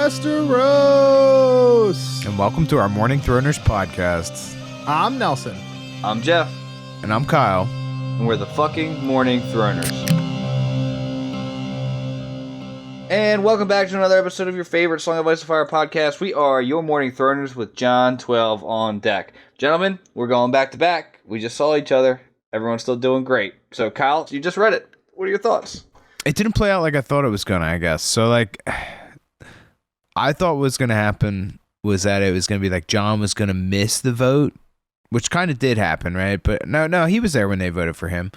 Westeros! And welcome to our Morning Throners podcast. I'm Nelson. I'm Jeff. And I'm Kyle. And we're the fucking Morning Throners. And welcome back to another episode of your favorite Song of Ice and Fire podcast. We are your Morning Throners with John 12 on deck. Gentlemen, we're going back to back. We just saw each other. Everyone's still doing great. So, Kyle, you just read it. What are your thoughts? It didn't play out like I thought it was going to, I guess. So, I thought what was going to happen was that it was going to be like John was going to miss the vote, which kind of did happen, right? But no, he was there when they voted for him.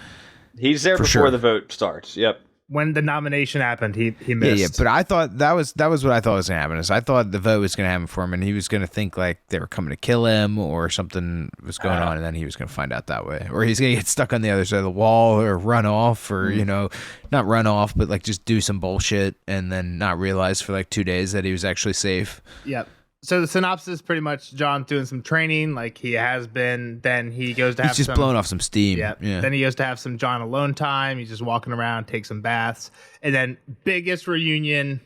He's there before the vote starts. Yep. When the nomination happened, he missed. Yeah, but I thought that was what I thought was going to happen. Is I thought the vote was going to happen for him, and he was going to think like they were coming to kill him or something was going on, and then he was going to find out that way, or he's going to get stuck on the other side of the wall, or run off, or not run off, but like just do some bullshit, and then not realize for like 2 days that he was actually safe. Yep. So the synopsis is pretty much John doing some training, like he has been. Then he goes to have He's just blowing off some steam. Yeah. Then he goes to have some John alone time. He's just walking around, take some baths, and then biggest reunion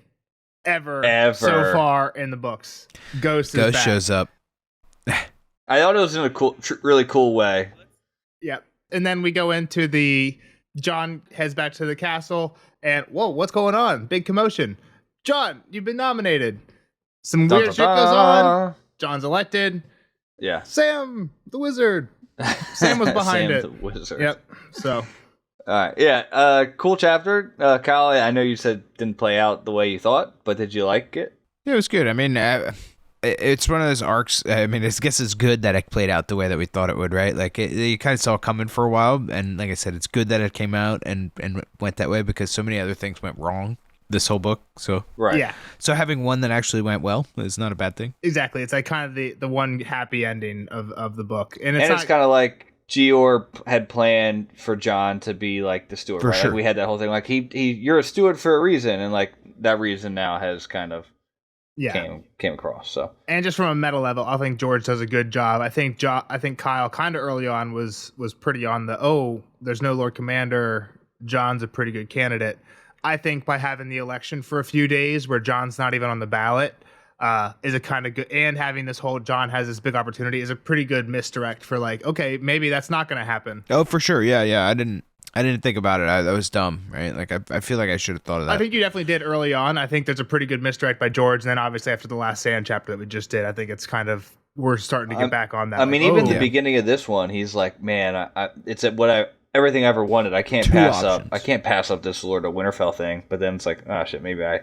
ever so far in the books. Ghost shows up. I thought it was in a really cool way. Yep. And then we go into John heads back to the castle, and whoa, what's going on? Big commotion. John, you've been nominated. Some weird shit goes on. John's elected. Yeah. Sam, the wizard. Sam was behind Sam it. The wizard. Yep. So. All right. Yeah. Cool chapter. Kyle, I know you said it didn't play out the way you thought, but did you like it? Yeah, it was good. I mean, it's one of those arcs. I mean, I guess it's good that it played out the way that we thought it would, right? Like, you kind of saw it coming for a while, and like I said, it's good that it came out and went that way because so many other things went wrong this whole book. So right. Yeah. So having one that actually went well is not a bad thing. Exactly. It's like kind of the one happy ending of the book. And it's kind of like Gior had planned for John to be like the steward, for right? Sure. Like we had that whole thing like you're a steward for a reason, and like that reason now has kind of came across. So, and just from a meta level, I think George does a good job. I think Kyle kind of early on was pretty on there's no Lord Commander. John's a pretty good candidate. I think by having the election for a few days where John's not even on the ballot is a kind of good, and having this whole John has this big opportunity is a pretty good misdirect for like, okay, maybe that's not going to happen. Oh, for sure. Yeah. I didn't think about it. That was dumb, right? Like I feel like I should have thought of that. I think you definitely did early on. I think there's a pretty good misdirect by George, and then obviously after the last Sand chapter that we just did, I think it's kind of we're starting to get back on that. I mean, even the beginning of this one, he's like, man, it's everything I ever wanted. I can't pass up this Lord of Winterfell thing. But then it's like, oh shit, maybe I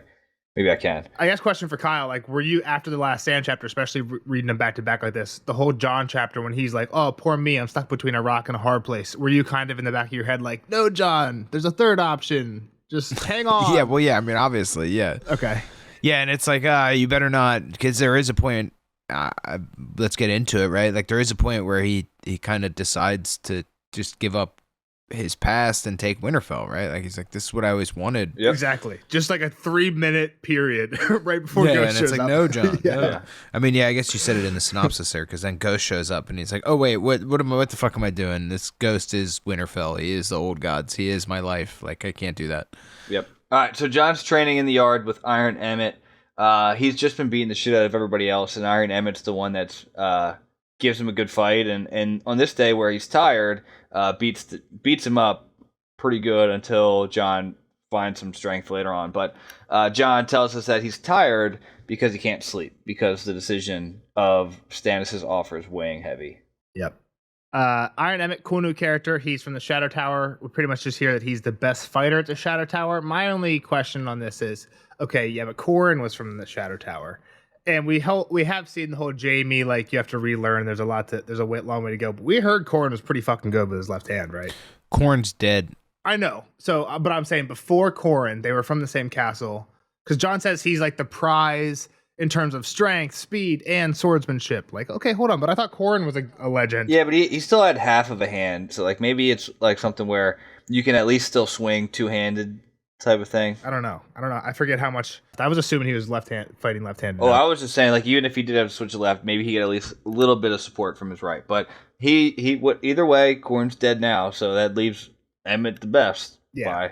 can. I guess question for Kyle, like, were you after the last Sand chapter, especially reading them back to back like this, the whole John chapter when he's like, oh, poor me, I'm stuck between a rock and a hard place. Were you kind of in the back of your head like, no, John, there's a third option. Just hang on. Yeah, well, yeah. I mean, obviously, yeah. Okay. Yeah, and it's like, you better not, because there is a point. Let's get into it, right? Like, there is a point where he kind of decides to just give up his past and take Winterfell, right? Like he's like, this is what I always wanted. Yep. Exactly. Just like a 3-minute period right before Ghost shows up. Like, no, John. No. I mean, I guess you said it in the synopsis there, because then Ghost shows up and he's like, oh wait, what the fuck am I doing? This Ghost is Winterfell. He is the old gods. He is my life. Like, I can't do that. Yep. All right. So John's training in the yard with Iron Emmett. He's just been beating the shit out of everybody else, and Iron Emmett's the one that's gives him a good fight, and on this day where he's tired, beats him up pretty good until John finds some strength later on. But John tells us that he's tired because he can't sleep, because the decision of Stannis' offer is weighing heavy. Yep. Iron Emmett, cool new character. He's from the Shadow Tower. We pretty much just hear that he's the best fighter at the Shadow Tower. My only question on this is, okay, yeah, but Corran was from the Shadow Tower. And we have seen the whole Jaime, like, you have to relearn. There's a long way to go. But we heard Corran was pretty fucking good with his left hand, right? Corran's dead. I know. So, but I'm saying before Corran, they were from the same castle. Because John says he's like the prize in terms of strength, speed, and swordsmanship. Like, okay, hold on. But I thought Corran was a legend. Yeah, but he still had half of a hand. So, like, maybe it's like something where you can at least still swing two-handed type of thing. I don't know. I forget how much. I was assuming he was fighting left-handed. Oh, I was just saying, like, even if he did have to switch to left, maybe he get at least a little bit of support from his right. But either way, Corran's dead now, so that leaves Emmett the best. Yeah.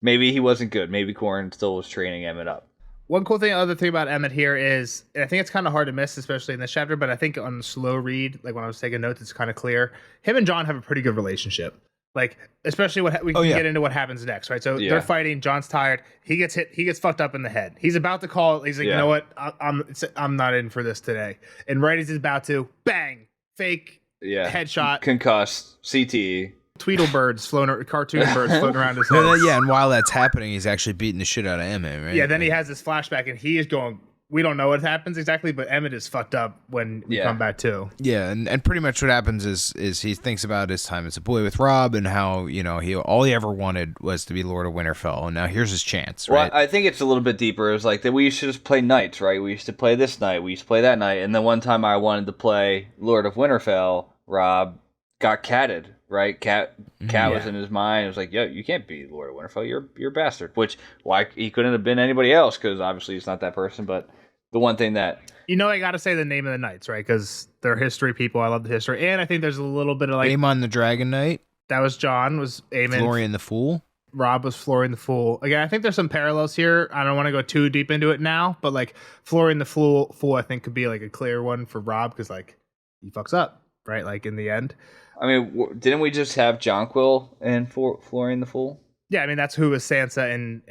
Maybe he wasn't good. Maybe Corran still was training Emmett up. One cool thing, other thing about Emmett here is, and I think it's kind of hard to miss, especially in this chapter, but I think on the slow read, like when I was taking notes, it's kind of clear. Him and John have a pretty good relationship. Like, especially we can get into what happens next, right? So they're fighting. John's tired. He gets hit. He gets fucked up in the head. He's about to call. He's like, you know what? I'm not in for this today. And right as he's about to, bang, fake headshot, concussed, CTE. Tweedlebirds cartoon birds floating around his head. And while that's happening, he's actually beating the shit out of Emmett, right? Yeah, then he has this flashback, and he is going, we don't know what happens exactly, but Emmett is fucked up when we come back too. Yeah, and pretty much what happens is he thinks about his time as a boy with Rob and how, all he ever wanted was to be Lord of Winterfell, and now here's his chance, right? Well, I think it's a little bit deeper. It was like that we used to just play nights, right? We used to play this night, we used to play that night, and then one time I wanted to play Lord of Winterfell, Rob got catted, right? Cat was in his mind. It was like, yo, you can't be Lord of Winterfell. You're a bastard. Which, why he couldn't have been anybody else, because obviously he's not that person. But the one thing that... I got to say the name of the knights, right? Because they're history people. I love the history. And I think there's a little bit of like... Aemon the Dragon Knight. That was John, was Aemon. Florian the Fool. Rob was Florian the Fool. Again, I think there's some parallels here. I don't want to go too deep into it now, but like Florian the Fool I think could be like a clear one for Rob, because like he fucks up, right? Like in the end. I mean, didn't we just have Jonquil and Florian the Fool? Yeah, I mean, that's who was Sansa and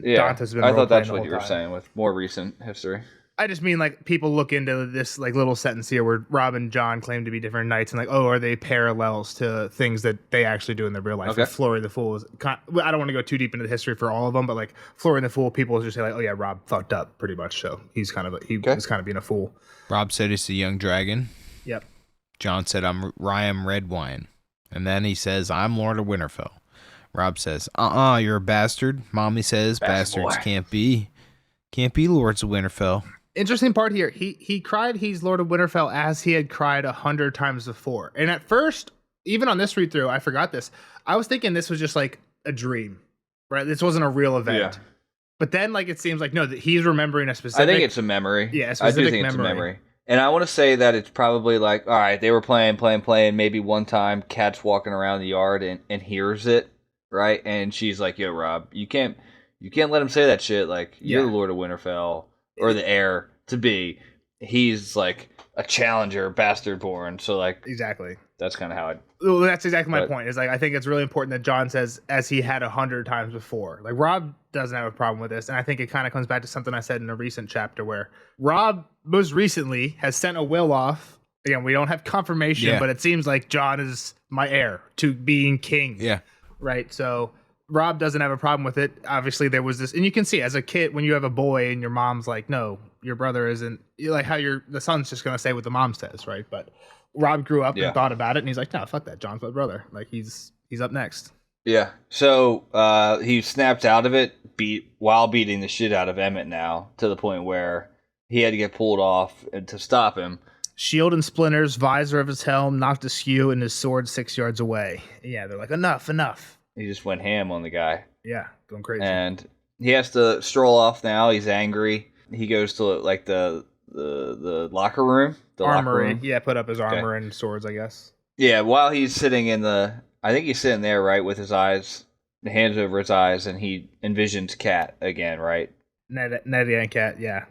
Dante's been. I thought that's what you were saying with more recent history. I just mean like people look into this like little sentence here where Rob and John claim to be different knights, and like, oh, are they parallels to things that they actually do in their real life? Okay. Florian the Fool is I don't want to go too deep into the history for all of them, but like Florian the Fool, people just say like, oh yeah, Rob fucked up pretty much, so he's kind of was kind of being a fool. Rob said he's a young dragon. Yep. John said, I'm red wine. And then he says, I'm Lord of Winterfell. Rob says, you're a bastard. Mommy says, bastards can't be Lords of Winterfell. Interesting part here. He cried he's Lord of Winterfell as he had cried 100 times before. And at first, even on this read through, I forgot this. I was thinking this was just like a dream, right? This wasn't a real event. Yeah. But then like it seems like, no, that he's remembering a specific... I think it's a memory. Yeah, a specific I do think it's a memory. And I want to say that it's probably like, all right, they were playing. Maybe one time Kat's walking around the yard and hears it, right? And she's like, yo, Rob, you can't let him say that shit. Like, you're the Lord of Winterfell, or the heir to be. He's like a challenger, bastard born. So like, exactly. That's kind of how it... Well, that's exactly my point. Is like, I think it's really important that John says, as he had 100 times before. Like, Rob doesn't have a problem with this. And I think it kind of comes back to something I said in a recent chapter where Rob most recently has sent a will off. Again, we don't have confirmation, but it seems like John is my heir to being king. Yeah. Right. So Rob doesn't have a problem with it. Obviously, there was this, and you can see as a kid, when you have a boy and your mom's like, no, your brother isn't, like how the son's just going to say what the mom says. Right. But Rob grew up and thought about it, and he's like, no, fuck that. John's my brother. Like, he's up next. Yeah. So he snapped out of it while beating the shit out of Emmett now, to the point where he had to get pulled off to stop him. Shield and splinters, visor of his helm knocked askew, and his sword 6 yards away. Yeah, they're like, enough. He just went ham on the guy. Yeah, going crazy. And he has to stroll off now. He's angry. He goes to like the locker room. The armory. Locker room. Yeah, put up his armor and swords, I guess. Yeah, while he's sitting I think he's sitting there, right, with his eyes, the hands over his eyes, and he envisions Cat again, right? Ned and Cat, yeah.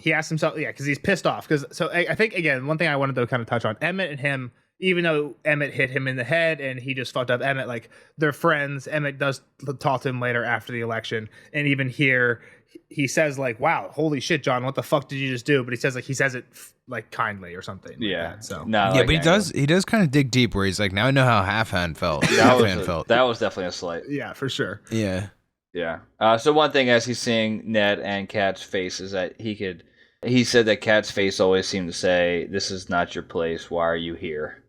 He asked himself, because he's pissed off. So I think, again, one thing I wanted to kind of touch on, Emmett and him, even though Emmett hit him in the head and he just fucked up Emmett, like, they're friends. Emmett does talk to him later after the election, and even here, he says, like, wow, holy shit, John, what the fuck did you just do? But he says it like kindly or something. Yeah. Like that, so. No, yeah, like, but he does kind of dig deep where he's like, now I know how Half-Hand felt. That was definitely a slight. Yeah, for sure. Yeah. Yeah. So one thing as he's seeing Ned and Kat's face is that he said that Kat's face always seemed to say, this is not your place. Why are you here?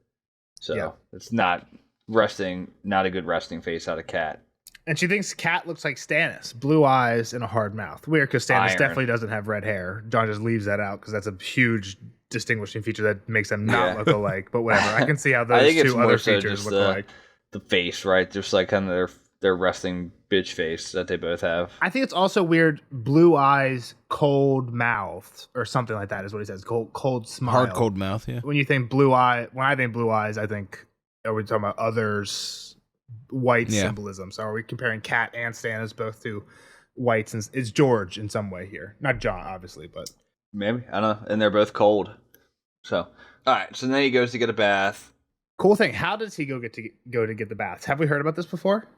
So it's not a good resting face out of Kat. And she thinks Kat looks like Stannis, blue eyes and a hard mouth. Weird, because Stannis definitely doesn't have red hair. John just leaves that out because that's a huge distinguishing feature that makes them not look alike. But whatever, I can see how those two other features look alike. The face, right? Just like kind of their resting bitch face that they both have. I think it's also weird. Blue eyes, cold mouth, or something like that is what he says. Cold smile, hard cold mouth. Yeah. When you think when I think blue eyes, I think are we talking about others? White symbolism. So are we comparing Kat and Stannis both to whites, and it's George in some way here. Not John, obviously, but Maybe, I don't know. And they're both cold. So, all right. So then he goes to get a bath. cool thing. How does he go to get the baths? Have we heard about this before?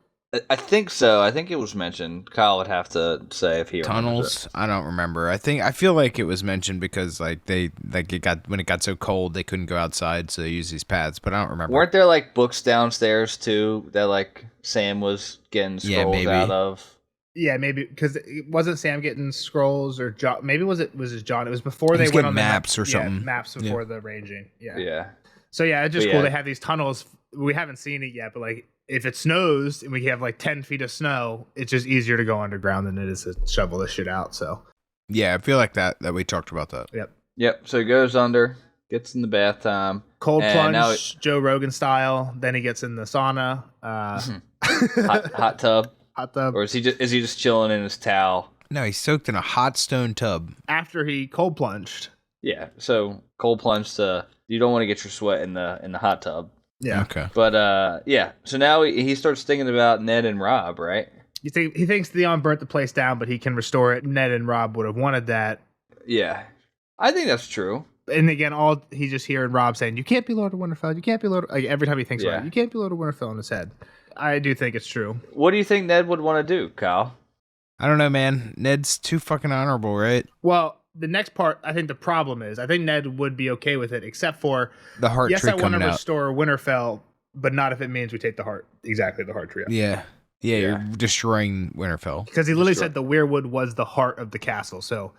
I think so. I think it was mentioned. Kyle would have to say if he Tunnels. I don't remember. I feel like it was mentioned because like when it got so cold they couldn't go outside, so they used these paths. But I don't remember. Weren't there like books downstairs too that like Sam was getting scrolls out of? Yeah, maybe because it wasn't Sam getting scrolls or John. Maybe was it John? It was before He's they went on maps or something. Maps before the ranging. Yeah. Yeah. So yeah, it's just cool. They have these tunnels. We haven't seen it yet, but like if it snows and we have like 10 feet of snow, it's just easier to go underground than it is to shovel this shit out. So yeah, I feel like that we talked about that. Yep. So he goes under, gets in the bath time, cold plunge, Joe Rogan style. Then he gets in the sauna, hot tub. Hot tub. Or is he just chilling in his towel? No, he's soaked in a hot stone tub after he cold plunged. Yeah. So cold plunge you don't want to get your sweat in the hot tub. Yeah. Okay. But yeah. So now he starts thinking about Ned and Rob, right? He thinks Theon burnt the place down, but he can restore it. Ned and Rob would have wanted that. Yeah. I think that's true. And again, he's just hearing Rob saying, "You can't be Lord of Winterfell. You can't be Lord." Like every time he thinks about it, you can't be Lord of Winterfell in his head. I do think it's true. What do you think Ned would want to do, Kyle? I don't know, man. Ned's too fucking honorable, right? Well, the next part, I think the problem is, I think Ned would be okay with it, except for the heart tree coming out. Yes, I want to restore Winterfell, but not if it means we take the heart. Exactly, the heart tree out. Yeah. You're destroying Winterfell. Because he literally said the weirwood was the heart of the castle. So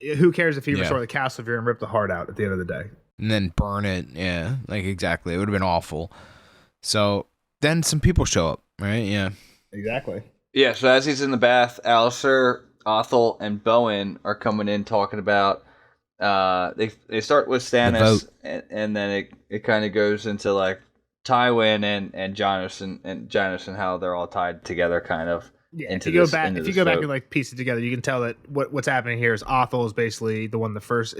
who cares if you restore the castle if you're going to rip the heart out at the end of the day? And then burn it. Yeah, like exactly. It would have been awful. So then some people show up, right? Yeah. Exactly. Yeah, so as he's in the bath, Alistair, Othel, and Bowen are coming in talking about they start with Stannis and then it kind of goes into like Tywin and Janos and how they're all tied together kind of. Yeah, if you go back and like piece it together, you can tell that what's happening here is Othel is basically the one that first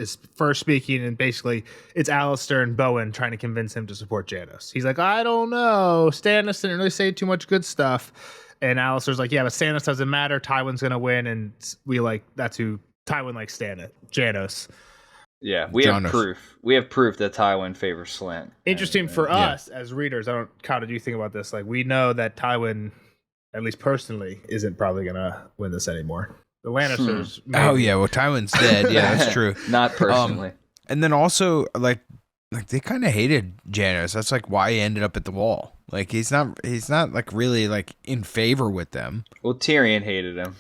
speaking, and basically it's Alistair and Bowen trying to convince him to support Janos. He's like, I don't know, Stannis didn't really say too much good stuff, and Alistair's like, yeah, but Stannis doesn't matter. Tywin's gonna win, and that's who Tywin likes. Janos. Yeah, we have proof. We have proof that Tywin favors Slynt. Interesting for us as readers. Kyle, did you think about this? Like, we know that Tywin, at least personally, isn't probably gonna win this anymore. The Lannisters. Oh yeah, well Tywin's dead. Yeah, that's true. Not personally. And then also like they kind of hated Janos. That's like why he ended up at the Wall. Like he's not like really like in favor with them. Well, Tyrion hated him.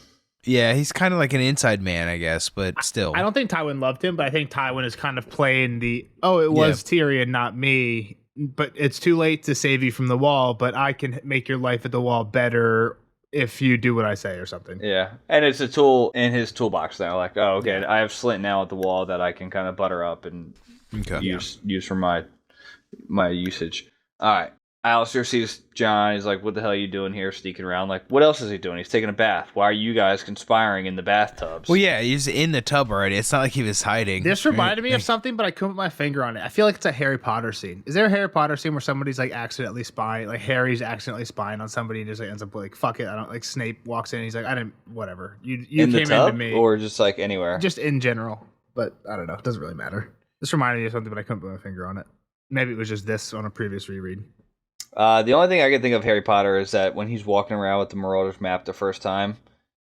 Yeah, he's kind of like an inside man, I guess, but still. I don't think Tywin loved him, but I think Tywin is kind of playing it was Tyrion, not me. But it's too late to save you from the Wall, but I can make your life at the Wall better if you do what I say or something. Yeah, and it's a tool in his toolbox now. Like, oh, okay, I have Slynt now at the Wall that I can kind of butter up and use for my usage. All right. Alistair sees John. He's like, what the hell are you doing here sneaking around? Like, what else is he doing? He's taking a bath. Why are you guys conspiring in the bathtubs? Well, yeah, he's in the tub already. It's not like he was hiding. This reminded me of something, but I couldn't put my finger on it. I feel like it's a Harry Potter scene. Is there a Harry Potter scene where somebody's like accidentally spying, like Harry's accidentally spying on somebody and just like ends up like, fuck it, I don't, like Snape walks in and he's like, I didn't, whatever. You in came the tub, into me. Or just like anywhere? Just in general. But I don't know. It doesn't really matter. This reminded me of something, but I couldn't put my finger on it. Maybe it was just this on a previous reread. The only thing I can think of Harry Potter is that when he's walking around with the Marauder's map the first time,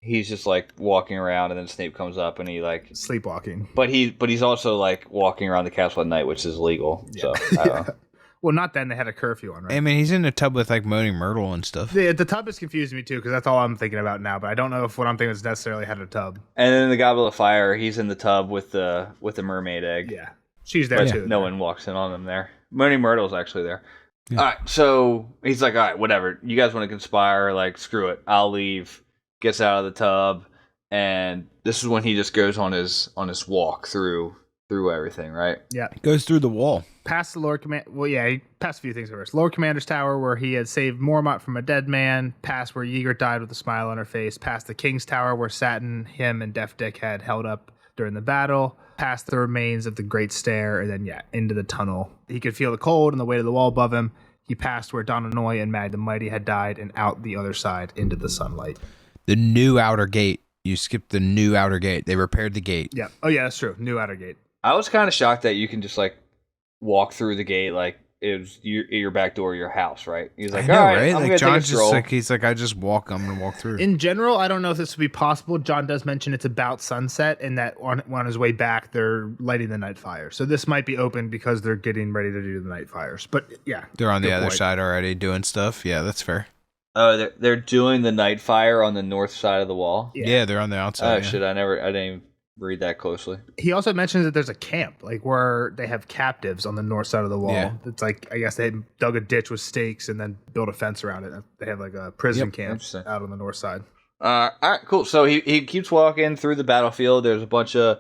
he's just like walking around, and then Snape comes up and he like sleepwalking. But he's also like walking around the castle at night, which is illegal. Yeah. So I don't know. Well, not then. They had a curfew on, right? I mean, he's in the tub with like Moaning Myrtle and stuff. The tub is confusing me too, because that's all I'm thinking about now. But I don't know if what I'm thinking is necessarily had a tub. And then the Goblet of Fire, he's in the tub with the mermaid egg. Yeah, she's there too. No one walks in on them there. Moaning Myrtle's actually there. Yeah. All right, so he's like, all right, whatever. You guys want to conspire? Like, screw it. I'll leave. Gets out of the tub, and this is when he just goes on his walk through everything, right? Yeah, goes through the wall. Past the Lord Command. Well, yeah, he passed a few things first. Lord Commander's Tower, where he had saved Mormont from a dead man. Past where Ygritte died with a smile on her face. Past the King's Tower, where Satin, him, and Deaf Dick had held up during the battle. Past the remains of the Great Stair, and then into the tunnel. He could feel the cold and the weight of the wall above him. He passed where Donanoy and Mag the Mighty had died, and out the other side into the sunlight. The new outer gate. You skipped the new outer gate. They repaired the gate. Yeah. Oh yeah, that's true. New outer gate. I was kind of shocked that you can just like walk through the gate like it was your back door of your house, right? He's like, I know, all right, right? I'm Like gonna John's take a stroll. just like he's like, I'm gonna walk through. In general, I don't know if this would be possible. John does mention it's about sunset, and that on his way back, they're lighting the night fire. So this might be open because they're getting ready to do the night fires. But yeah, They're on the good other point. side already doing stuff. Yeah, that's fair. Oh, they're doing the night fire on the north side of the wall. Yeah, they're on the outside. Oh yeah. shit! I didn't even read that closely. He also mentions that there's a camp, like where they have captives on the north side of the wall. Yeah. It's like, I guess they had dug a ditch with stakes and then built a fence around it. They have like a prison camp Interesting. out on the north side. All right, cool. So he keeps walking through the battlefield. There's a bunch of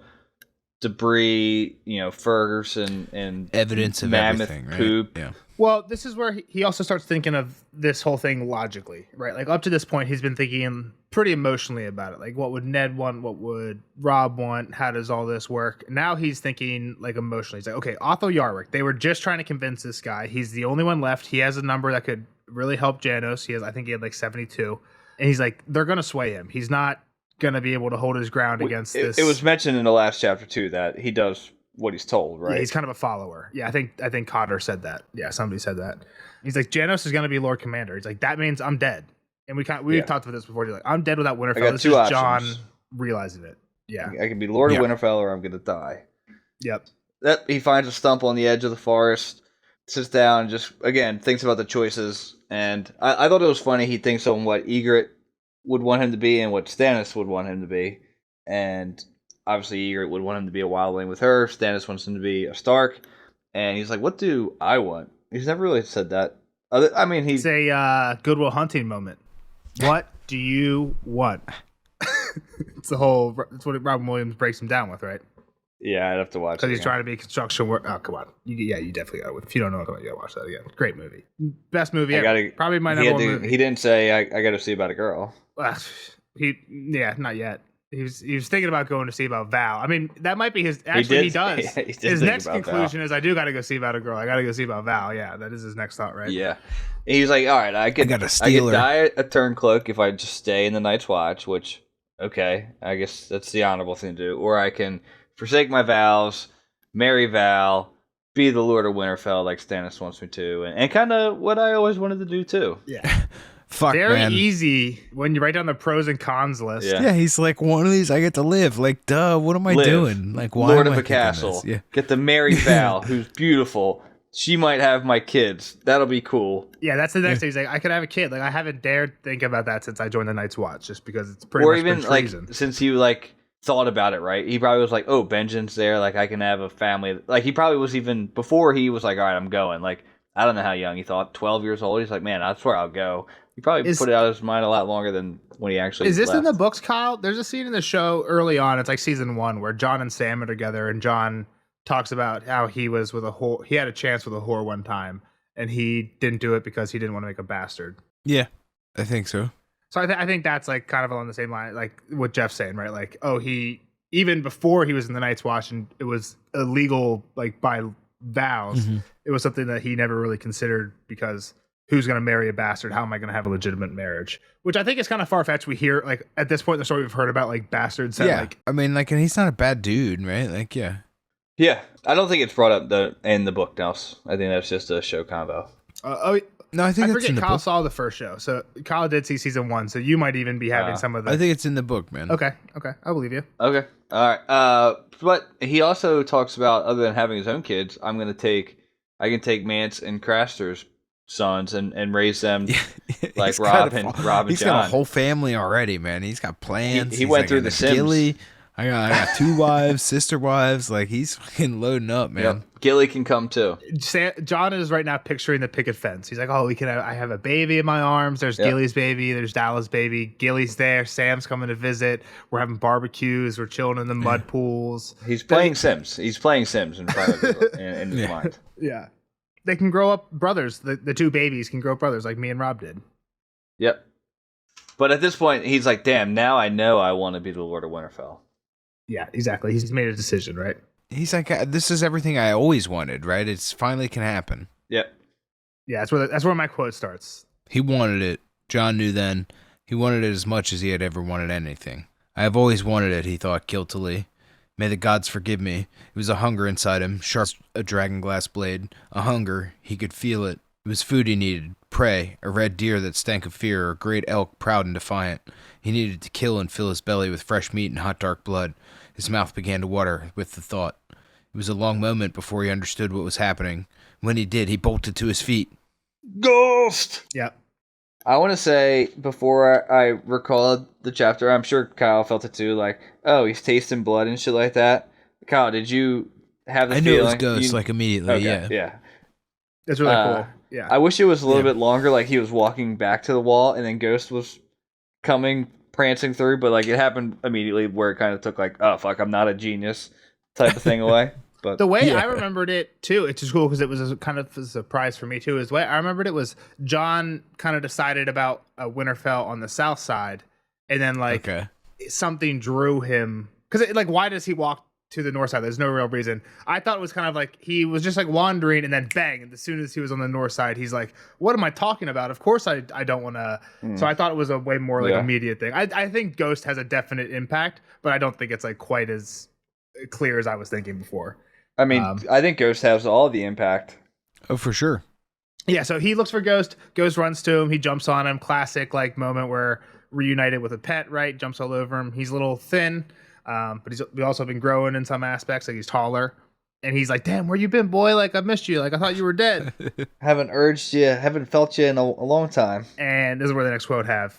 debris, furs and Evidence of mammoth everything, right? poop. Yeah. Well, this is where he also starts thinking of this whole thing logically, right? Like up to this point, he's been thinking pretty emotionally about it. Like, what would Ned want? What would Robb want? How does all this work? Now he's thinking like emotionally. He's like, okay, Otto Yarwick. They were just trying to convince this guy. He's the only one left. He has a number that could really help Janos. I think he had like 72. And he's like, they're going to sway him. He's not going to be able to hold his ground against this. It was mentioned in the last chapter too that he does what he's told, right? Yeah, he's kind of a follower. Yeah, I think Cotter said that. Yeah, somebody said that. He's like, Janos is going to be Lord Commander. He's like, that means I'm dead. And we've talked about this before. He's like, I'm dead without Winterfell. I got This two is John options. realizing it. Yeah. I can be Lord Yeah. of Winterfell or I'm going to die. Yep. That he finds a stump on the edge of the forest, sits down, and just again thinks about the choices. And I thought it was funny. He thinks on what Ygritte would want him to be and what Stannis would want him to be. And obviously, Ygritte would want him to be a wildling with her. Stannis wants him to be a Stark. And he's like, "What do I want?" He's never really said that. It's a Goodwill Hunting moment. What do you want? It's what Robin Williams breaks him down with, right? Yeah, I'd have to watch it. Because he's again. trying to be a construction work. Oh, come on. You definitely got to. If you don't know it, you got to watch that again. Great movie. Best movie ever. Probably my number one movie. He didn't say I got to see about a girl. Not yet. He was thinking about going to see about Val. I mean, that might be his. Actually, he does. He did His think next about conclusion is, I do got to go see about a girl. I got to go see about Val. Yeah, that is his next thought, right? Yeah. And he's like, all right, I could gotta steal her. die a Turncloak if I just stay in the Night's Watch, which, okay, I guess that's the honorable thing to do. Or I can forsake my vows, marry Val, be the Lord of Winterfell like Stannis wants me to, and kind of what I always wanted to do too. Yeah. Fuck, Very man. easy when you write down the pros and cons list. Yeah. Yeah, he's like, one of these I get to live. Like, duh, what am I Live. doing? Like, why Lord am of I a thinking castle. this? Yeah. Get to marry Val, who's beautiful. She might have my kids. That'll be cool. Yeah, that's the next thing. He's like, I could have a kid. Like, I haven't dared think about that since I joined the Night's Watch, just because it's pretty Or much even been like treason. since he like thought about it, right? He probably was like, "Oh, Benjen's there. Like, I can have a family." Like, he probably was even before he was like, "All right, I'm going." Like, I don't know how young he thought. 12 years old. He's like, "Man, I swear I'll go." He probably put it out of his mind a lot longer than when he actually. Is this in left. the books, Kyle? There's a scene in the show early on. It's like season 1 where John and Sam are together, and John talks about how he was with a whore. He had a chance with a whore one time, and he didn't do it because he didn't want to make a bastard. Yeah, I think so. So I think that's like kind of along the same line, like what Jeff's saying, right? Like, oh, he even before he was in the Night's Watch and it was illegal, like by vows, it was something that he never really considered because who's going to marry a bastard? How am I going to have a legitimate marriage? Which I think is kind of far fetched. We hear like at this point in the story, we've heard about like bastards. That, Yeah, like, I mean, like, and he's not a bad dude, right? Like, yeah. Yeah, I don't think it's brought up in the book, Nels. I think that's just a show combo. No, I think I it's forget in the Kyle book. saw the first show, so Kyle did see season 1. So you might even be having some of the. I think it's in the book, man. Okay, I believe you. Okay, all right. But he also talks about, other than having his own kids, I can take Mance and Craster's sons and raise them like He's got Rob and He's John. got a whole family already, man. He's got plans. He He's went like through in The Sims. Gilly. I got 2 wives, sister wives. Like, he's fucking loading up, man. Yep. Gilly can come too. John is right now picturing the picket fence. He's like, "Oh, I have a baby in my arms. There's Gilly's baby. There's Dallas' baby. Gilly's there. Sam's coming to visit. We're having barbecues. We're chilling in the mud pools. He's playing Sims. He's playing Sims in front of in his mind. Yeah, they can grow up brothers. The 2 babies can grow up brothers like me and Rob did. Yep. But at this point, he's like, "Damn! Now I know I want to be the Lord of Winterfell." Yeah, exactly. He's made a decision, right? He's like, this is everything I always wanted, right? It's finally can happen. Yep. Yeah, that's where my quote starts. He wanted it. John knew then. He wanted it as much as he had ever wanted anything. I have always wanted it, he thought guiltily. May the gods forgive me. It was a hunger inside him, sharp as a dragonglass blade. A hunger. He could feel it. It was food he needed. Prey. A red deer that stank of fear, or a great elk proud and defiant. He needed to kill and fill his belly with fresh meat and hot dark blood. His mouth began to water with the thought. It was a long moment before he understood what was happening. When he did, he bolted to his feet. Ghost! Yep. I want to say, before I recalled the chapter, I'm sure Kyle felt it too, like, oh, he's tasting blood and shit like that. Kyle, did you have the I feeling? knew it was Ghost, like, immediately, Okay, yeah. It's really cool. Yeah. I wish it was a little bit longer, like he was walking back to the wall and then Ghost was coming, prancing through, but, like, it happened immediately where it kind of took, like, oh, fuck, I'm not a genius type of thing away. But the way I remembered it too, it's just cool because it was kind of a surprise for me too. Is the way I remembered it was John kind of decided about Winterfell on the south side, and then like something drew him because like why does he walk to the north side? There's no real reason. I thought it was kind of like he was just like wandering, and then bang, and as soon as he was on the north side, he's like, "What am I talking about? Of course I don't want to." So I thought it was a way more like immediate thing. I think Ghost has a definite impact, but I don't think it's like quite as clear as I was thinking before. I mean, I think Ghost has all the impact. Oh, for sure. Yeah, so he looks for Ghost. Ghost runs to him. He jumps on him. Classic like moment where reunited with a pet, right? Jumps all over him. He's a little thin, but he's also been growing in some aspects. Like he's taller. And he's like, damn, where you been, boy? Like, I missed you. Like, I thought you were dead. Haven't felt you in a long time. And this is where the next quote have.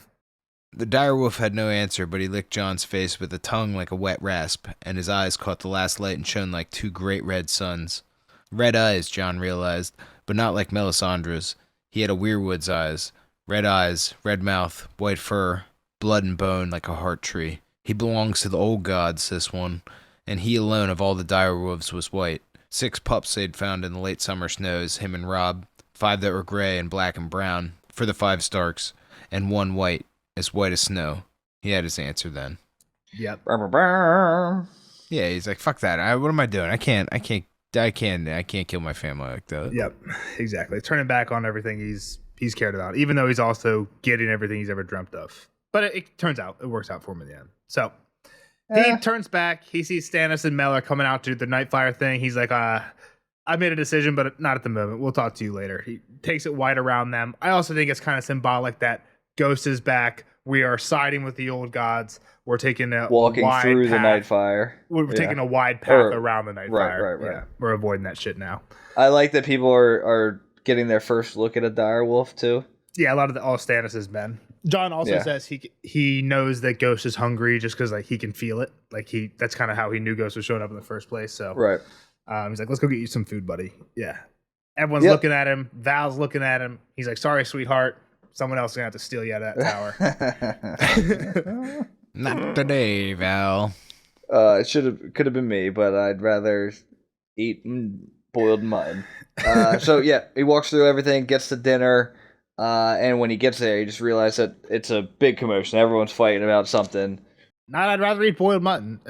The direwolf had no answer, but he licked John's face with a tongue like a wet rasp, and his eyes caught the last light and shone like two great red suns. Red eyes, John realized, but not like Melisandre's. He had a weirwood's eyes. Red mouth, white fur, blood and bone like a heart tree. He belongs to the old gods, this one, and he alone of all the direwolves was white. 6 pups they'd found in the late summer snows, him and Rob, 5 that were gray and black and brown, for the 5 Starks, and 1 white. As white as snow. He had his answer then. Yep. Yeah, he's like, fuck that. What am I doing? I can't kill my family like that. Yep, exactly. Turning back on everything he's cared about, even though he's also getting everything he's ever dreamt of. But it turns out it works out for him in the end. So he turns back. He sees Stannis and Mel are coming out to the Nightfire thing. He's like, I made a decision, but not at the moment. We'll talk to you later. He takes it wide around them. I also think it's kind of symbolic that Ghost is back. We are siding with the old gods. We're taking a walking wide through path. the Nightfire. We're taking a wide path around the Nightfire. Right. Yeah, we're avoiding that shit now. I like that people are getting their first look at a direwolf too. Yeah, a lot of all Stannis' men. John also says he knows that Ghost is hungry just because like he can feel it. Like that's kind of how he knew Ghost was showing up in the first place. So he's like, let's go get you some food, buddy. Yeah. Everyone's looking at him. Val's looking at him. He's like, sorry, sweetheart. Someone else is going to have to steal you out of that tower. Not today, Val. It could have been me, but I'd rather eat boiled mutton. He walks through everything, gets to dinner, and when he gets there, he just realizes that it's a big commotion. Everyone's fighting about something. Not I'd rather eat boiled mutton.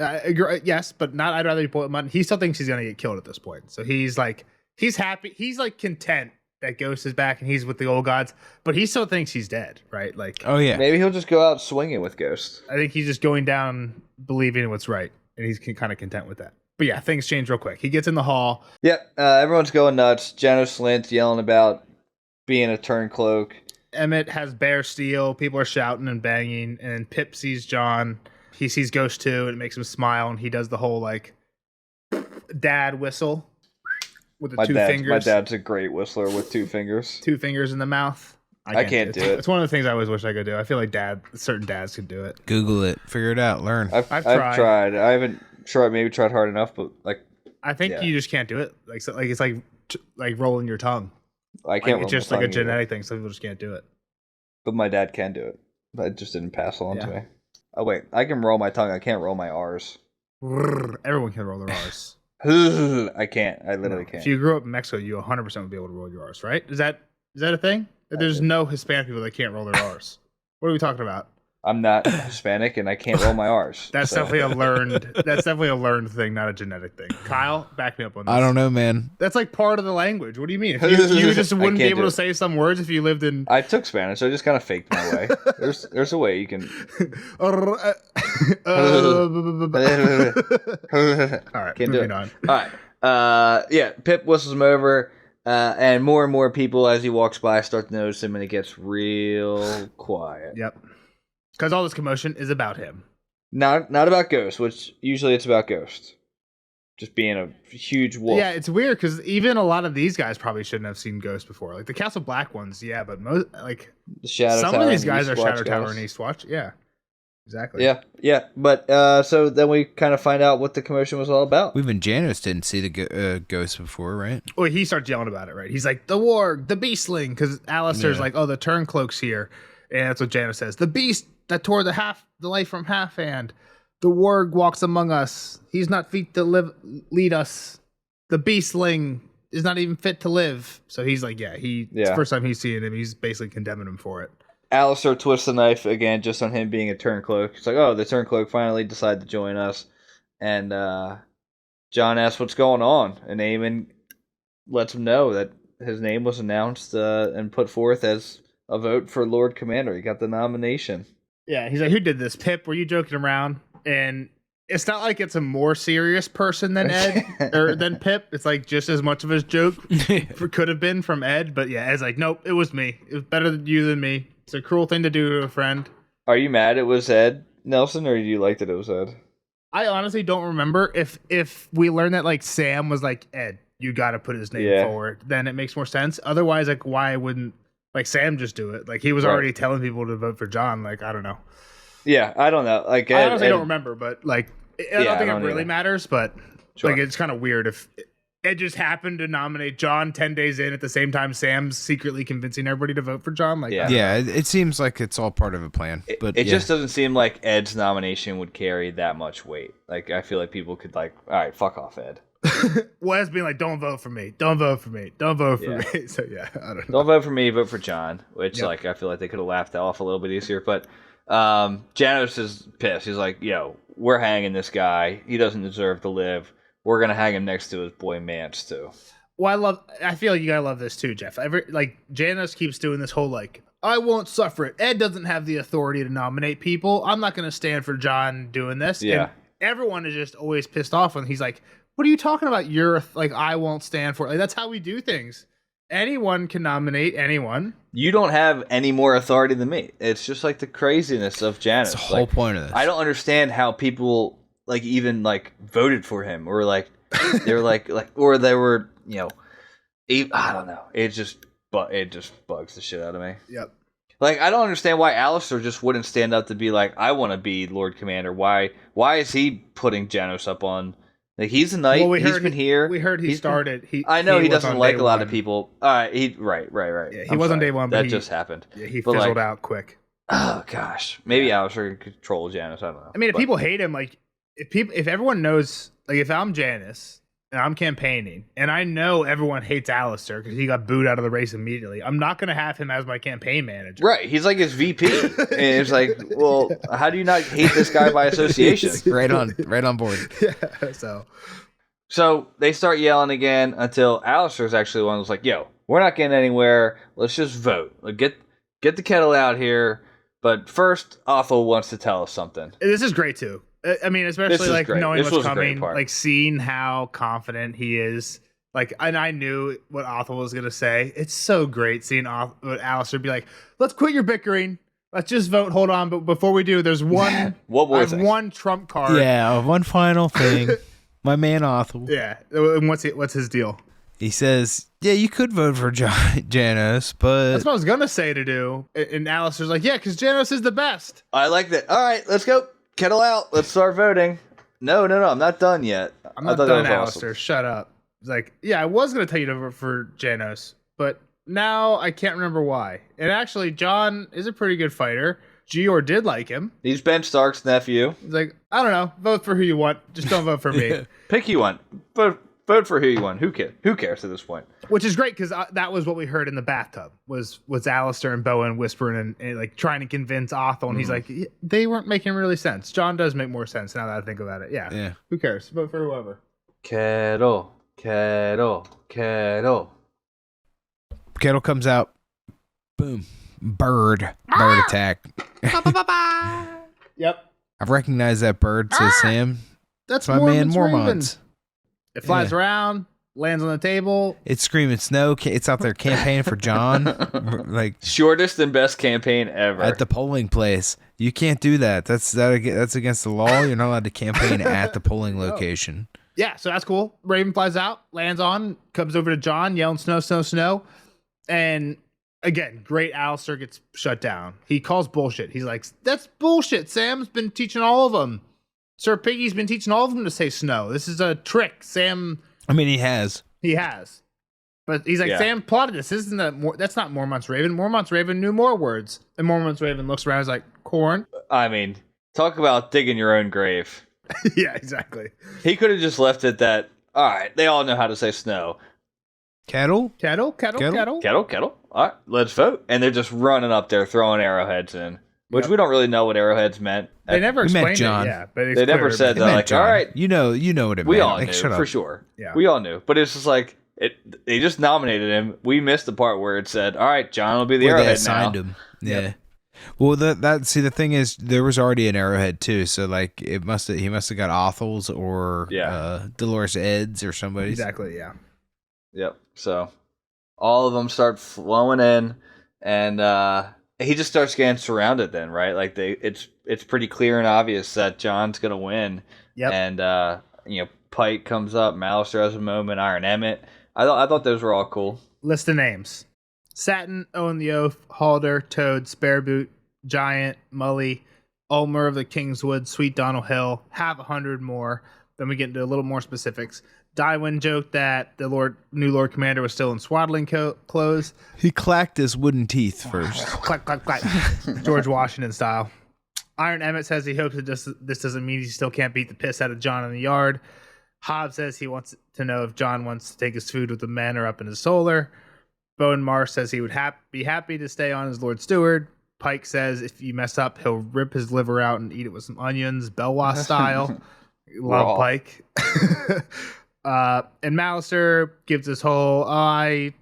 Yes, but not I'd rather eat boiled mutton. He still thinks he's going to get killed at this point. So he's happy. He's like content that Ghost is back and he's with the old gods, but he still thinks he's dead, right? Like, oh yeah, maybe he'll just go out swinging with Ghost. I think he's just going down believing in what's right, and he's kind of content with that. But yeah, things change real quick. He gets in the hall. Yep, everyone's going nuts. Janos Slint yelling about being a turncloak. Emmett has bare steel. People are shouting and banging, and Pip sees John. He sees Ghost too, and it makes him smile, and he does the whole like dad whistle. With the 2 fingers. My dad's a great whistler with 2 fingers. 2 fingers in the mouth. I can't do it. It's one of the things I always wish I could do. I feel like certain dads could do it. Google it. Figure it out. Learn. I've tried. I haven't tried hard enough, but like. I think you just can't do it. It's like rolling your tongue. I can't. It's just like a genetic thing. Some people just can't do it. But my dad can do it. But it just didn't pass along to me. Oh wait, I can roll my tongue. I can't roll my R's. Everyone can roll their R's. I can't. I literally can't. If you grew up in Mexico, you 100% would be able to roll your R's, right? Is that a thing? There's no Hispanic people that can't roll their R's. What are we talking about? I'm not Hispanic and I can't roll my R's. That's definitely a learned. That's definitely a learned thing, not a genetic thing. Kyle, back me up on this. I don't know, man. That's like part of the language. What do you mean? If you just wouldn't be able to say some words if you lived in. I took Spanish. So I just kind of faked my way. There's a way you can. All right, Can't do moving it. on. All right. Yeah, Pip whistles him over, and more people as he walks by start to notice him, and it gets real quiet. Yep. Because all this commotion is about him. Not about Ghost, which usually it's about Ghost. Just being a huge wolf. Yeah, it's weird because even a lot of these guys probably shouldn't have seen Ghost before. Like the Castle Black ones, yeah, but most like The Shadow some Tower of these and guys are Eastwatch Shadow Tower guys. and Eastwatch. Yeah, exactly. Yeah. But so then we kind of find out what the commotion was all about. Even Janos didn't see the ghost before, right? Oh, he starts yelling about it, right? He's like, the warg, the beastling, because Alistair's like, oh, the turncloak's here. And that's what Janos says. The beast that tore the life from Half-Hand. The warg walks among us. He's not fit to lead us. The beastling is not even fit to live. So he's like, it's the first time he's seeing him. He's basically condemning him for it. Alistair twists the knife again just on him being a turncloak. He's like, oh, the turncloak finally decided to join us. And John asks what's going on. And Eamon lets him know that his name was announced and put forth as a vote for Lord Commander. He got the nomination. Yeah, he's like, who did this? Pip, were you joking around? And it's not like it's a more serious person than Ed or than Pip. It's like just as much of a joke could have been from Ed. But yeah, Ed's like, nope, it was me. It was better than you than me. It's a cruel thing to do to a friend. Are you mad it was Ed, Nelson, or do you like that it was Ed? I honestly don't remember if we learned that like Sam was like, Ed, you got to put his name forward. Then it makes more sense. Otherwise, like, why wouldn't like Sam just do it? Like he was already telling people to vote for John. Like, I don't know. Yeah, I don't know. Like I honestly don't remember, but like I don't think it really either. matters. But like it's kind of weird if Ed just happened to nominate John 10 days in at the same time Sam's secretly convincing everybody to vote for John. Like, yeah, it seems like it's all part of a plan. But it just doesn't seem like Ed's nomination would carry that much weight. Like I feel like people could like, all right, fuck off, Ed. well, Ed's being like, don't vote for me, don't vote for me, don't vote for me. So yeah, I don't know. Don't vote for me, vote for John. Which like I feel like they could have laughed that off a little bit easier, but. Janos is pissed. He's like, yo, we're hanging this guy. He doesn't deserve to live. We're going to hang him next to his boy Mance, too. Well, I feel like you gotta love this too, Jeff. Janos keeps doing this whole like, I won't suffer it. Ed doesn't have the authority to nominate people. I'm not going to stand for John doing this. Yeah. And everyone is just always pissed off when he's like, what are you talking about? You're like, I won't stand for it. Like, that's how we do things. Anyone can nominate anyone. You don't have any more authority than me. It's just like the craziness of Janos. That's the whole point of this. I don't understand how people like even like voted for him or like they were like or they were, you know, I don't know. It just bugs the shit out of me. Yep. Like I don't understand why Alistair just wouldn't stand up to be like, I want to be Lord Commander. Why is he putting Janos up on? Like he's a knight. Well, he's been here. We heard he started. I know he doesn't like a lot of people. Right. Yeah, he was on day one. But that just happened. Yeah, he fizzled out quick. Oh gosh, maybe Alistair can control Janos. I don't know. I mean, if people hate him, like if everyone knows, like if I'm Janos and I'm campaigning and I know everyone hates Alistair because he got booed out of the race immediately, I'm not going to have him as my campaign manager. Right. He's like his VP. And it's like, well, how do you not hate this guy by association? right on board. Yeah. So they start yelling again until Alistair's actually the one who's like, yo, we're not getting anywhere. Let's just vote. Like, get the kettle out here. But first, Othel wants to tell us something. This is great too. I mean, especially like great. knowing This what's was a great coming, part. like seeing how confident he is. Like, and I knew what Othel was gonna say. It's so great seeing Alistair be like, "Let's quit your bickering. Let's just vote. Hold on, but before we do, there's one. one trump card. Yeah, one final thing. My man Othel. Yeah, and what's his deal? He says, "Yeah, you could vote for Janos, but that's what I was gonna say to do." And Alistair's like, "Yeah, because Janos is the best." I like that. All right, let's go. Kettle out. Let's start voting. No, I'm not done yet. I'm not done, Alistair. Awesome. Shut up. It's like, yeah, I was going to tell you to vote for Janos, but now I can't remember why. And actually, John is a pretty good fighter. Gior did like him. He's Ben Stark's nephew. He's like, I don't know. Vote for who you want. Just don't vote for me. Pick who you want. Vote for who you want. Who cares at this point? Which is great because that was what we heard in the bathtub was Alistair and Bowen whispering and like trying to convince Othel, and he's like, they weren't making really sense. John does make more sense now that I think about it. Yeah. Who cares? Vote for whoever. Kettle. Kettle comes out. Boom. Bird attack. Yep. I've recognized that bird, says Sam. That's my man Mormont's Mormont. It flies around, lands on the table. It's screaming snow. It's out there campaigning for John. Like shortest and best campaign ever at the polling place. You can't do that. That's against the law. You're not allowed to campaign at the polling location. Yeah, so that's cool. Raven flies out, lands on, comes over to John, yelling snow, snow, snow. And again, great Alistair gets shut down. He calls bullshit. He's like, that's bullshit. Sam's been teaching all of them. Sir Piggy's been teaching all of them to say snow. This is a trick. Sam. I mean, he has. He has. But he's like, Sam plotted this. That's not Mormont's Raven. Mormont's Raven knew more words. And Mormont's Raven looks around and is like, corn. I mean, talk about digging your own grave. Yeah, exactly. He could have just left it that, all right, they all know how to say snow. Kettle. All right, let's vote. And they're just running up there, throwing arrowheads in, which we don't really know what arrowheads meant. They never explained John. it, yeah. But they never said that, like, John. all right. You know what it meant. We all like, knew, shut up. for sure. Yeah. We all knew. But it's just like, they just nominated him. We missed the part where it said, all right, John will be the arrowhead they assigned now. him. Yeah. Yep. Well, the thing is, there was already an arrowhead too, so like he must have got Othel's or Dolores Ed's or somebody's. Exactly, yeah. Yep. So all of them start flowing in, and he just starts getting surrounded. Then, right? Like it's pretty clear and obvious that John's gonna win. Yep. And Pike comes up, Malister has a moment, Iron Emmett. I thought those were all cool. List of names. Satin, Owen the Oath, Halder, Toad, Spareboot, Giant, Mully, Ulmer of the Kingswood, Sweet Donald Hill, have 100 more. Then we get into a little more specifics. Dywin joked that the new Lord Commander was still in swaddling clothes. He clacked his wooden teeth first. Clack, clack, clack. George Washington style. Iron Emmett says he hopes this doesn't mean he still can't beat the piss out of John in the yard. Hobbs says he wants to know if John wants to take his food with the men or up in his solar. Bowen Marsh says he would be happy to stay on as Lord Steward. Pike says if you mess up, he'll rip his liver out and eat it with some onions, Belwas style. Love Pike. And Malister gives this whole, I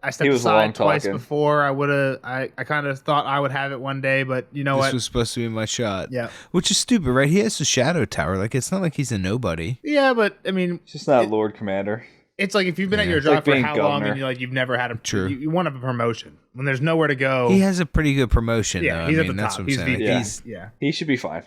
stepped aside twice before. I kind of thought I would have it one day, but you know what? This was supposed to be my shot. Yeah. Which is stupid, right? He has a shadow tower. Like, it's not like he's a nobody. Yeah, but, I mean... It's just not Lord Commander. It's like if you've been at your job for how long and you've never had you want a promotion. When there's nowhere to go... He has a pretty good promotion, though. He's at the top. He's VP. Yeah. He should be fine.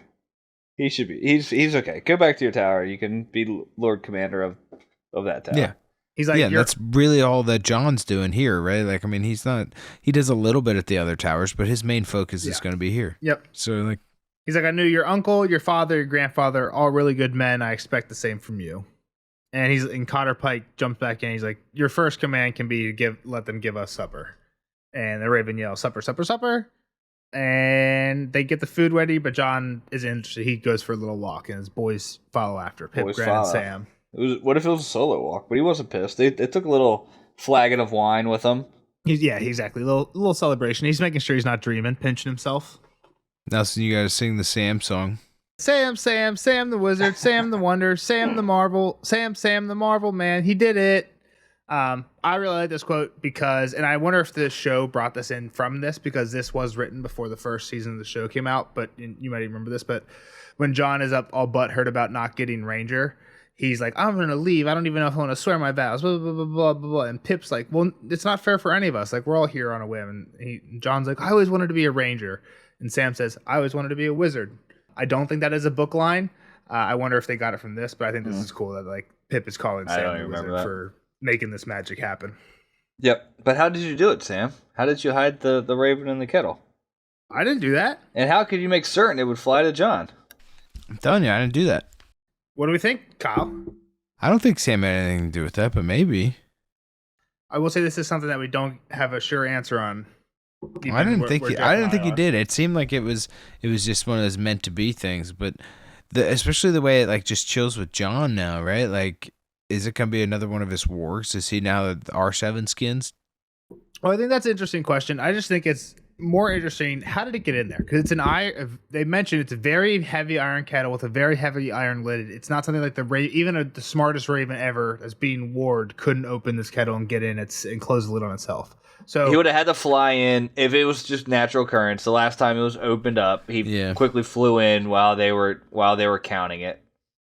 He should be. He's okay. Go back to your tower. You can be Lord Commander of that tower. Yeah. He's like, that's really all that John's doing here, right? Like, I mean, he does a little bit at the other towers, but his main focus is going to be here. Yep. So, like... He's like, I knew your uncle, your father, your grandfather, all really good men. I expect the same from you. And Cotter Pike jumps back in. He's like, your first command can be let them give us supper. And the Raven yells, supper, supper, supper. And they get the food ready, but John isn't interested. He goes for a little walk, and his boys follow after. Pip, Gran, and Sam. What if it was a solo walk? But he wasn't pissed. They took a little flagon of wine with him. Exactly. A little celebration. He's making sure he's not dreaming, pinching himself. Now, so you got to sing the Sam song. Sam, Sam, Sam the Wizard, Sam the Wonder, Sam the Marvel, Sam the Marvel Man. He did it. I really like this quote because, and I wonder if the show brought this in from this because this was written before the first season of the show came out, but you might even remember this, but when John is up all butthurt about not getting Ranger, he's like, I'm going to leave. I don't even know if I want to swear my vows, blah, blah, blah, blah, blah, blah. And Pip's like, well, it's not fair for any of us. Like, we're all here on a whim. And John's like, I always wanted to be a Ranger. And Sam says, I always wanted to be a wizard. I don't think that is a book line. I wonder if they got it from this, but I think this is cool that like Pip is calling Sam the Wizard for making this magic happen. Yep. But how did you do it, Sam? How did you hide the raven in the kettle? I didn't do that. And how could you make certain it would fly to John? I'm telling you, I didn't do that. What do we think, Kyle? I don't think Sam had anything to do with that, but maybe. I will say this is something that we don't have a sure answer on. I didn't think he did. It seemed like it was just one of those meant to be things, but especially the way it like just chills with John now, right? Like, is it gonna be another one of his wargs? Is he now R7 skins? Well, I think that's an interesting question. I just think it's more interesting, how did it get in there? Because it's an iron. They mentioned it's a very heavy iron kettle with a very heavy iron lid. It's not something like the smartest raven ever, as being ward, couldn't open this kettle and get in. And close the lid on itself. So he would have had to fly in if it was just natural currents. The last time it was opened up, he quickly flew in while they were counting it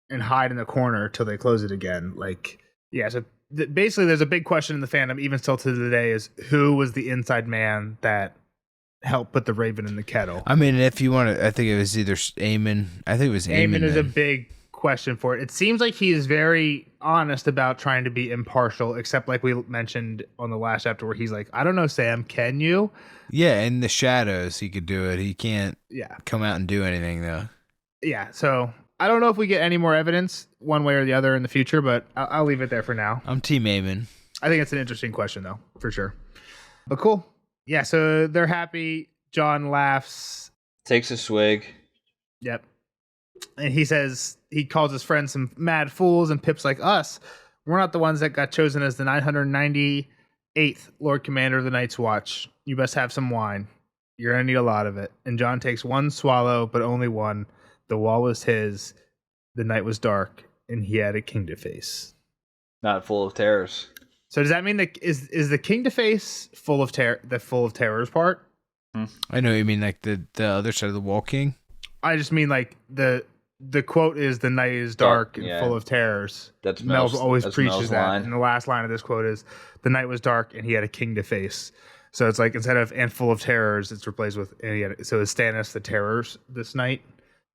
and hide in the corner till they close it again. Like, yeah. So basically, there's a big question in the fandom, even still to today, is who was the inside man that helped put the raven in the kettle? I mean, if you want to, I think it was either Aemon. I think it was Aemon. Aemon is a big question for it. It seems like he is very honest about trying to be impartial, except like we mentioned on the last chapter where he's like, I don't know, Sam, can you? Yeah, in the shadows he could do it. He can't come out and do anything though. Yeah, so I don't know if we get any more evidence one way or the other in the future, but I'll leave it there for now. I'm Team Aemon. I think it's an interesting question though, for sure. But cool. Yeah, so they're happy. Jon laughs. Takes a swig. Yep. And he says, he calls his friends some mad fools and pips like us. We're not the ones that got chosen as the 998th Lord Commander of the Night's Watch. You best have some wine. You're going to need a lot of it. And Jon takes one swallow, but only one. The wall was his. The night was dark, and he had a king to face. Not full of terrors. So does that mean that is the king to face full of the full of terrors part? I know you mean like the other side of the wall king. I just mean like the quote is the night is dark and full of terrors. That's Mel always preaches that. Line. And the last line of this quote is the night was dark and he had a king to face. So it's like instead of and full of terrors, it's replaced with so is Stannis the terrors this night?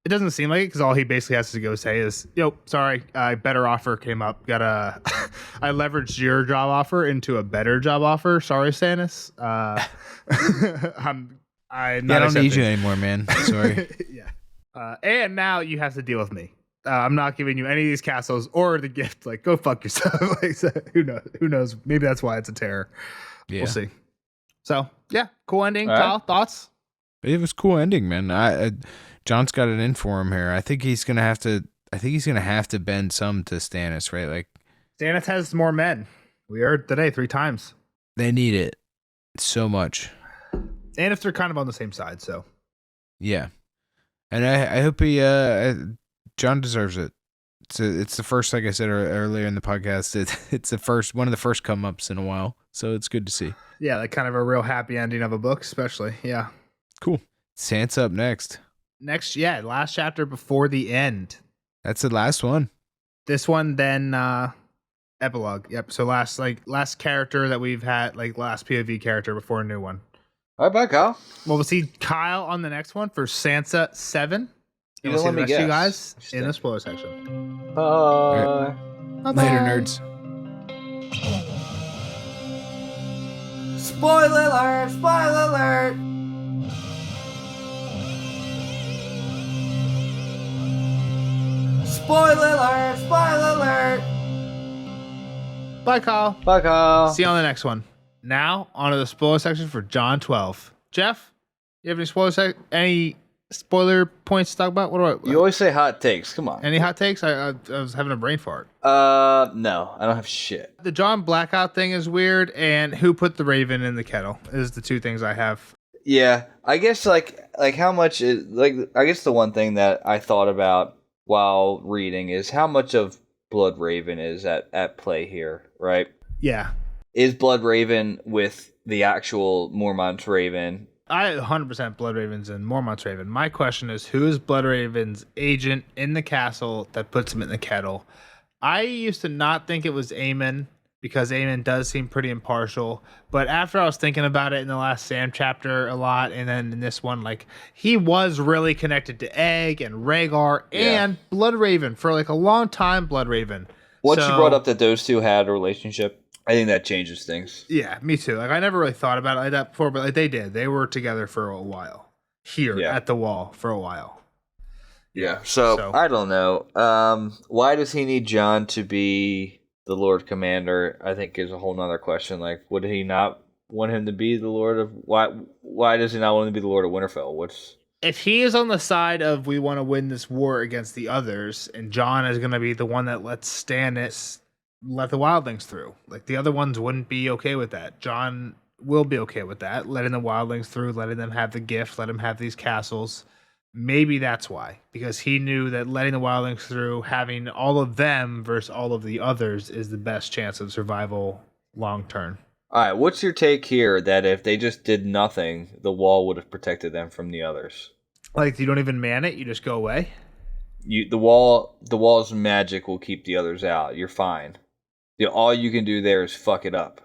It doesn't seem like it because all he basically has to go say is, "Yo, sorry, a better offer came up. I leveraged your job offer into a better job offer. Sorry, Stannis. I don't need you anymore, man. Sorry." Yeah. And now you have to deal with me. I'm not giving you any of these castles or the gift. Like, go fuck yourself. Like, so, who knows? Who knows? Maybe that's why it's a terror. Yeah. We'll see. So yeah, cool ending. Kyle, right. Thoughts? It was a cool ending, man. Jon's got it in for him here. I think he's gonna have to. I think he's gonna have to bend some to Stannis, right? Like Stannis has more men. We heard today 3 times. They need it so much. And if they're kind of on the same side, so yeah. And I hope Jon deserves it. It's the first, like I said earlier in the podcast. It's the first one of the first come ups in a while, so it's good to see. Yeah, like kind of a real happy ending of a book, especially. Yeah. Cool. Sansa up next. Last chapter before the end. That's the last one. This one, then epilogue. Yep. So last character that we've had, like last POV character before a new one. All right, bye, Kyle. Well, we'll see Kyle on the next one for Sansa 7. You we'll see the rest of you guys in the spoiler section. Bye. Right. Later, nerds. Spoiler alert! Spoiler alert! Spoiler alert! Spoiler alert! Bye, Kyle. Bye, Kyle. See you on the next one. Now, on to the spoiler section for Jon 12. Jeff, you have any spoiler points to talk about? You always say hot takes. Come on. Any hot takes? I was having a brain fart. No, I don't have shit. The Jon Blackout thing is weird, and who put the raven in the kettle is the 2 things I have. Yeah, I guess like how much is I guess the one thing that I thought about while reading is how much of Blood Raven is at play here, right? Yeah. Is Blood Raven with the actual Mormont's Raven? I 100% Blood Raven's and Mormont's Raven. My question is, who is Blood Raven's agent in the castle that puts him in the kettle? I used to not think it was Aemon because Aemon does seem pretty impartial. But after I was thinking about it in the last Sam chapter a lot, and then in this one, like he was really connected to Egg and Rhaegar and Blood Raven for like a long time. Blood Raven. Once you brought up that those 2 had a relationship, I think that changes things. Yeah, me too. Like I never really thought about it like that before, but like they did. They were together for a while here at the wall for a while. Yeah. So I don't know. Why does he need Jon to be the Lord Commander? I think is a whole nother question. Like, would he not want him to be the Lord of why does he not want him to be the Lord of Winterfell? If he is on the side of we want to win this war against the others, and Jon is going to be the one that lets Stannis let the wildlings through, like the other ones wouldn't be okay with that. Jon will be okay with that, letting the wildlings through, letting them have the gift, let them have these castles. Maybe that's why, because he knew that letting the wildlings through, having all of them versus all of the others, is the best chance of survival long term. All right, what's your take here that if they just did nothing, the wall would have protected them from the others? Like, you don't even man it, you just go away? The wall's magic will keep the others out. You're fine. All you can do there is fuck it up.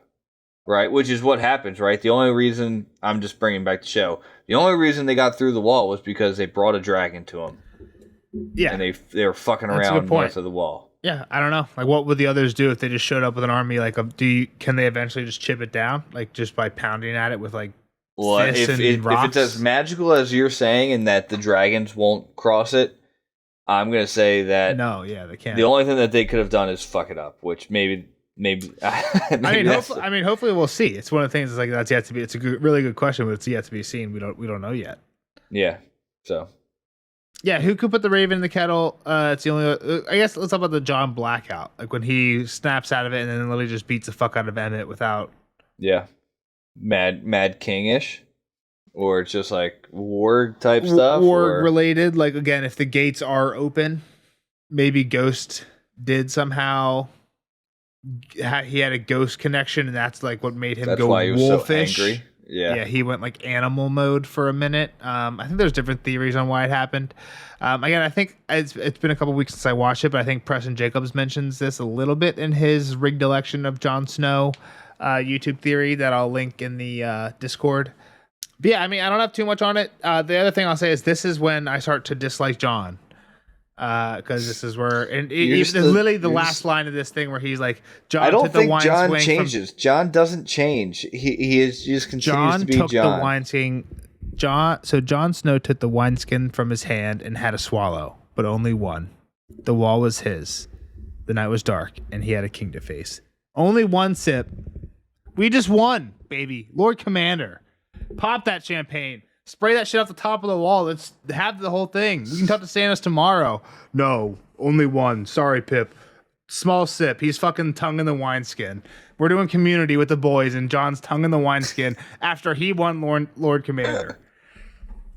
Right? Which is what happens, right? The only reason, I'm just bringing back the show, the only reason they got through the wall was because they brought a dragon to them. Yeah. And they were fucking around north of the wall. Yeah, I don't know. Like, what would the others do if they just showed up with an army? Like, can they eventually just chip it down? Like, just by pounding at it with, like, fists and rocks? If it's as magical as you're saying and that the dragons won't cross it, I'm going to say that... No, yeah, they can't. The only thing that they could have done is fuck it up, which maybe hopefully we'll see. It's one of the things that's like that's yet to be. It's a really good question, but it's yet to be seen. We don't know yet. Yeah. So. Yeah, who could put the raven in the kettle? It's the only. I guess let's talk about the John Blackout. Like when he snaps out of it and then literally just beats the fuck out of Emmett without. Yeah. Mad King-ish, or it's just like warg type stuff, warg related. Like again, if the gates are open, maybe Ghost did somehow. He had a ghost connection, and that's like what made him go why he was wolfish. so angry. Yeah, he went like animal mode for a minute. I think there's different theories on why it happened. Again, I think it's been a couple weeks since I watched it, but I think Preston Jacobs mentions this a little bit in his rigged election of Jon Snow YouTube theory that I'll link in the Discord. But yeah, I mean, I don't have too much on it. The other thing I'll say is this is when I start to dislike Jon. Because this is where, and literally the last line of this thing where he's like, Jon. I don't think Jon changes. Jon doesn't change. He just continues to be Jon. The wineskin. So Jon Snow took the wineskin from his hand and had a swallow, but only one. The wall was his. The night was dark, and he had a king to face. Only one sip. We just won, baby. Lord Commander, pop that champagne. Spray that shit off the top of the wall. Let's have the whole thing. We can talk to Stannis tomorrow. No, only one. Sorry, Pip. Small sip. He's fucking tongue in the wineskin. We're doing Community with the boys, and Jon's tongue in the wineskin after he won Lord Commander.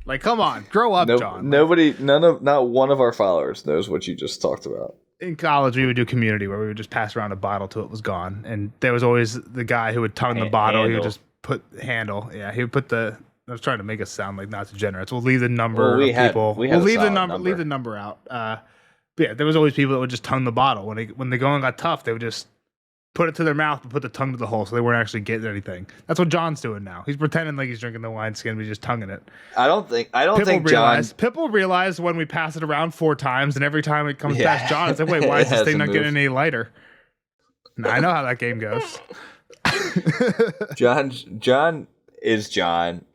Like, come on, grow up, Jon. Not one of our followers knows what you just talked about. In college, we would do Community where we would just pass around a bottle till it was gone, and there was always the guy who would tongue the bottle. He would just put handle. Yeah, he would put the. I was trying to make us sound like not degenerates. We'll leave the number of people. We'll leave the number. Leave the number out. But yeah, there was always people that would just tongue the bottle when the going got tough. They would just put it to their mouth and put the tongue to the hole, so they weren't actually getting anything. That's what Jon's doing now. He's pretending like he's drinking the wineskin, but he's just tonguing it. I don't think Jon. Pip will realize when we pass it around 4 times, and every time it comes past Jon, it's like, wait, why is this thing not getting any lighter? Now, I know how that game goes. Jon is Jon,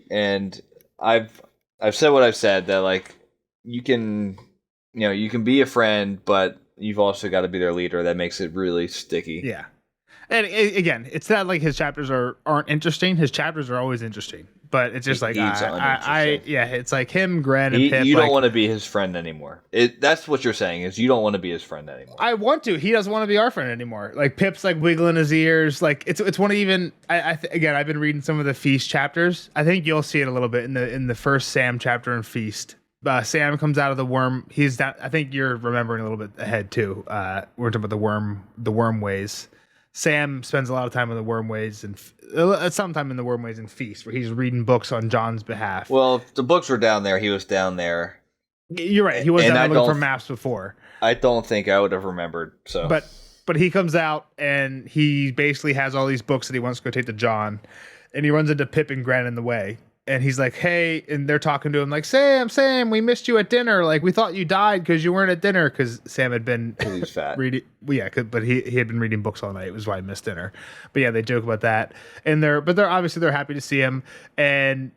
and I've said what I've said, that like you can be a friend, but you've also got to be their leader. That makes it really sticky. Yeah. And again, it's not like his chapters aren't interesting. His chapters are always interesting, but it's just like it's like him, Gren, and Pip. You don't want to be his friend anymore. That's what you're saying, is you don't want to be his friend anymore. I want to. He doesn't want to be our friend anymore. Like Pip's like wiggling his ears. Like it's one of even. Again, I've been reading some of the Feast chapters. I think you'll see it a little bit in the first Sam chapter in Feast. Sam comes out of the worm. He's down. I think you're remembering a little bit ahead too. We're talking about the worm ways. Sam spends a lot of time in the wormways and sometime in the wormways and Feast, where he's reading books on Jon's behalf. Well, if the books were down there, he was down there. You're right. He was down there looking for maps before. I don't think I would have remembered. So, but he comes out and he basically has all these books that he wants to go take to Jon, and he runs into Pip and Gren in the way. And he's like, hey, and they're talking to him like, Sam, we missed you at dinner. Like, we thought you died because you weren't at dinner, because Sam had been he's fat. reading. Well, yeah, but he had been reading books all night. It was why he missed dinner. But yeah, they joke about that. And they're obviously happy to see him. And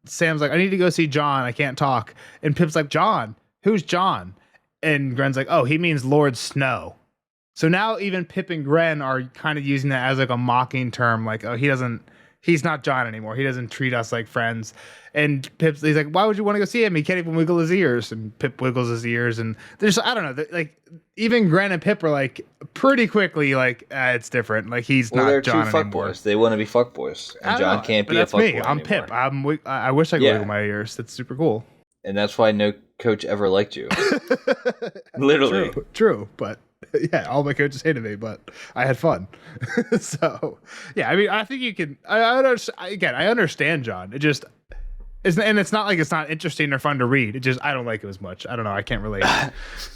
Sam's like, I need to go see Jon. I can't talk. And Pip's like, Jon? Who's Jon? And Gren's like, oh, he means Lord Snow. So now even Pip and Gren are kind of using that as like a mocking term. Like, oh, he doesn't he's not Jon anymore. He doesn't treat us like friends. And he's like, why would you want to go see him? He can't even wiggle his ears. And Pip wiggles his ears. And there's, I don't know, like even Gren and Pip are like pretty quickly like, it's different. Like he's not they're Jon two anymore. Fuckboys. They want to be fuckboys, and Jon can't be a that's fuckboy me. I'm anymore. Pip. I wish I could wiggle my ears. That's super cool. And that's why no coach ever liked you. Literally. True. But yeah, all my coaches hated me, but I had fun. So yeah, I mean, I think you can. I understand Jon. It just. And it's not like it's not interesting or fun to read. It just I don't like it as much. I don't know. I can't relate.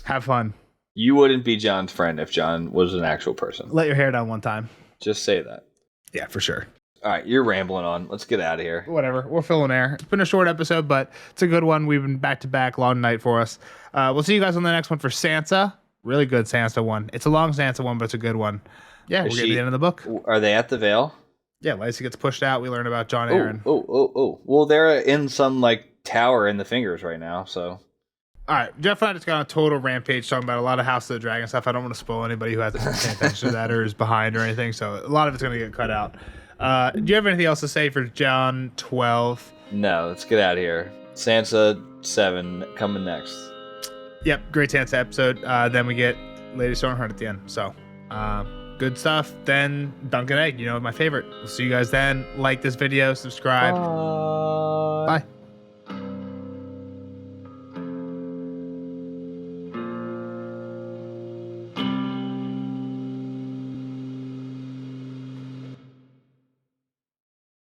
Have fun. You wouldn't be Jon's friend if Jon was an actual person. Let your hair down one time. Just say that. Yeah, for sure. All right, you're rambling on. Let's get out of here. Whatever. We're filling air. It's been a short episode, but it's a good one. We've been back to back, long night for us. We'll see you guys on the next one for Sansa. Really good Sansa one. It's a long Sansa one, but it's a good one. Yeah, we're getting to the end of the book. Are they at the Vale? Yeah, Lacey gets pushed out. We learn about Jon Arryn. Oh. Well, they're in some like tower in the Fingers right now, so. All right, Jeff and I just got on a total rampage talking about a lot of House of the Dragon stuff. I don't want to spoil anybody who hasn't been paying attention to that or is behind or anything, so a lot of it's going to get cut out. Do you have anything else to say for Jon 12? No, let's get out of here. Sansa 7 coming next. Yep, great Sansa episode. Then we get Lady Stormheart at the end, so good stuff. Then Dunkin' Egg, my favorite. We'll see you guys then. Like this video, subscribe. Bye.